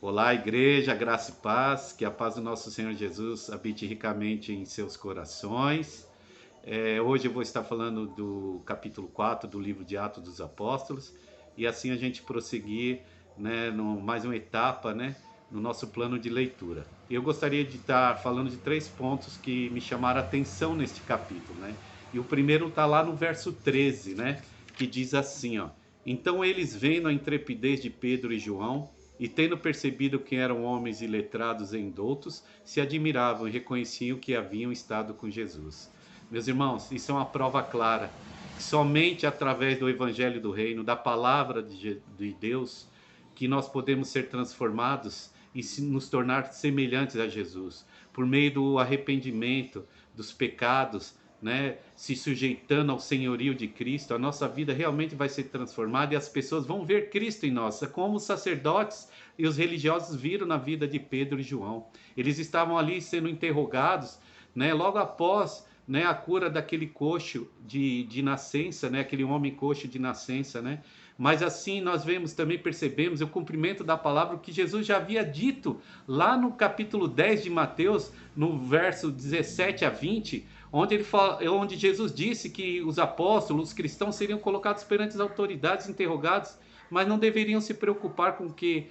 Olá, igreja, graça e paz, que a paz do nosso Senhor Jesus habite ricamente em seus corações. Hoje eu vou estar falando do capítulo 4 do livro de Atos dos Apóstolos e assim a gente prosseguir, né, mais uma etapa, né, no nosso plano de leitura. Eu gostaria de estar falando de 3 pontos que me chamaram a atenção neste capítulo, né? E o primeiro está lá no verso 13, né, que diz assim, ó: Então eles, vendo a intrepidez de Pedro e João, e tendo percebido que eram homens iletrados e indoutos, se admiravam e reconheciam que haviam estado com Jesus. Meus irmãos, isso é uma prova clara que somente através do Evangelho do Reino, da palavra de Deus, que nós podemos ser transformados e nos tornar semelhantes a Jesus, por meio do arrependimento dos pecados, né, se sujeitando ao senhorio de Cristo, a nossa vida realmente vai ser transformada e as pessoas vão ver Cristo em nós, como os sacerdotes e os religiosos viram na vida de Pedro e João. Eles estavam ali sendo interrogados, né, logo após, né, a cura daquele coxo de nascença, né, aquele homem coxo de nascença, né? Mas assim nós vemos também, percebemos o cumprimento da palavra que Jesus já havia dito lá no capítulo 10 de Mateus, no verso 17 a 20, onde Jesus disse que os apóstolos, os cristãos, seriam colocados perante as autoridades, interrogados, mas não deveriam se preocupar com o que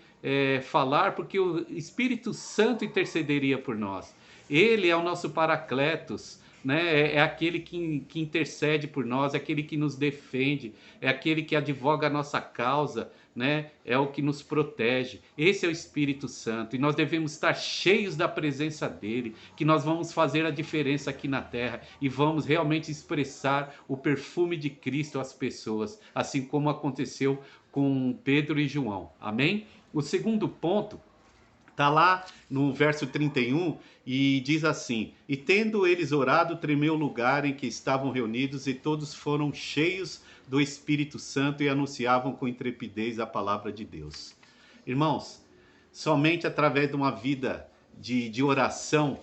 falar, porque o Espírito Santo intercederia por nós. Ele é o nosso Paracletos, né? É aquele que intercede por nós, é aquele que nos defende, é aquele que advoga a nossa causa, né? É o que nos protege. Esse é o Espírito Santo e nós devemos estar cheios da presença dele, que nós vamos fazer a diferença aqui na terra e vamos realmente expressar o perfume de Cristo às pessoas, assim como aconteceu com Pedro e João. Amém? O segundo ponto está lá no verso 31 e diz assim: E tendo eles orado, tremeu o lugar em que estavam reunidos, e todos foram cheios do Espírito Santo e anunciavam com intrepidez a palavra de Deus. Irmãos, somente através de uma vida de oração,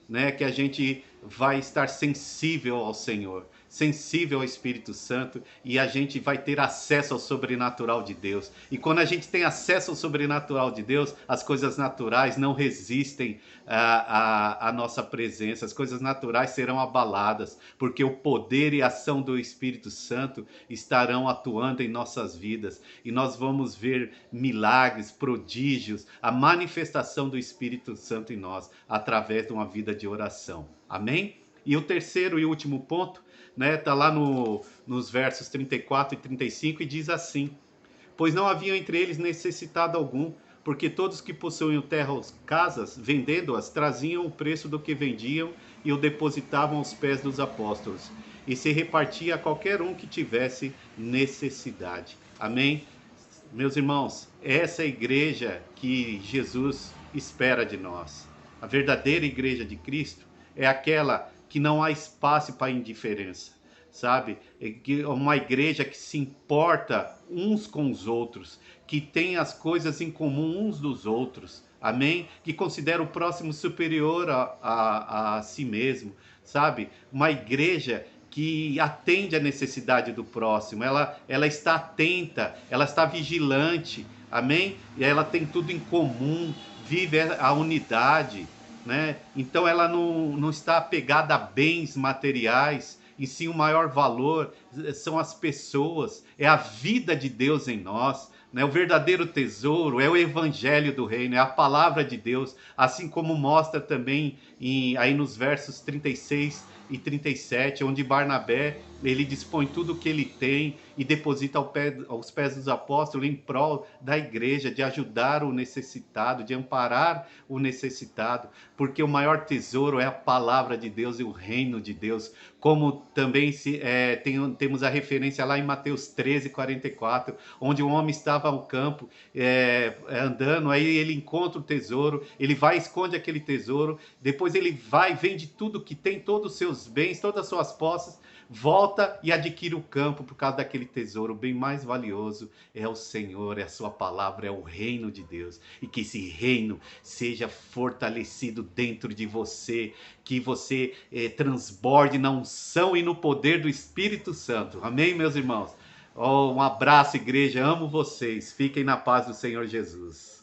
né, que a gente vai estar sensível ao Senhor, sensível ao Espírito Santo, e a gente vai ter acesso ao sobrenatural de Deus. E quando a gente tem acesso ao sobrenatural de Deus, as coisas naturais não resistem à nossa presença, as coisas naturais serão abaladas, porque o poder e a ação do Espírito Santo estarão atuando em nossas vidas, e nós vamos ver milagres, prodígios, a manifestação do Espírito Santo em nós, através de uma vida de oração. Amém? E o terceiro e último ponto, né, tá lá nos versos 34 e 35 e diz assim: Pois não havia entre eles necessitado algum, porque todos que possuíam terra ou casas, vendendo-as, traziam o preço do que vendiam e o depositavam aos pés dos apóstolos, e se repartia a qualquer um que tivesse necessidade. Amém? Meus irmãos, essa é a igreja que Jesus espera de nós. A verdadeira igreja de Cristo é aquela que não há espaço para indiferença, sabe? É uma igreja que se importa uns com os outros, que tem as coisas em comum uns dos outros, amém? Que considera o próximo superior a si mesmo, sabe? Uma igreja que atende à necessidade do próximo, ela está atenta, ela está vigilante, amém? E ela tem tudo em comum, vive a unidade, né? Então ela não está apegada a bens materiais, e sim o maior valor são as pessoas, é a vida de Deus em nós, né? O verdadeiro tesouro é o evangelho do reino, é a palavra de Deus, assim como mostra também aí nos versos 36 e 37, onde Barnabé ele dispõe tudo o que ele tem e deposita aos pés dos apóstolos em prol da igreja, de ajudar o necessitado, de amparar o necessitado, porque o maior tesouro é a palavra de Deus e o reino de Deus, como também temos a referência lá em Mateus 13, 44, onde um homem estava ao campo andando, aí ele encontra o tesouro, ele vai e esconde aquele tesouro, depois ele vai, vende tudo que tem, todos os seus bens, todas as suas posses, volta e adquire o campo por causa daquele tesouro. O bem mais valioso é o Senhor, é a sua palavra, é o reino de Deus. E que esse reino seja fortalecido dentro de você, que você transborde na unção e no poder do Espírito Santo. Amém, meus irmãos? Oh, um abraço, igreja, amo vocês. Fiquem na paz do Senhor Jesus.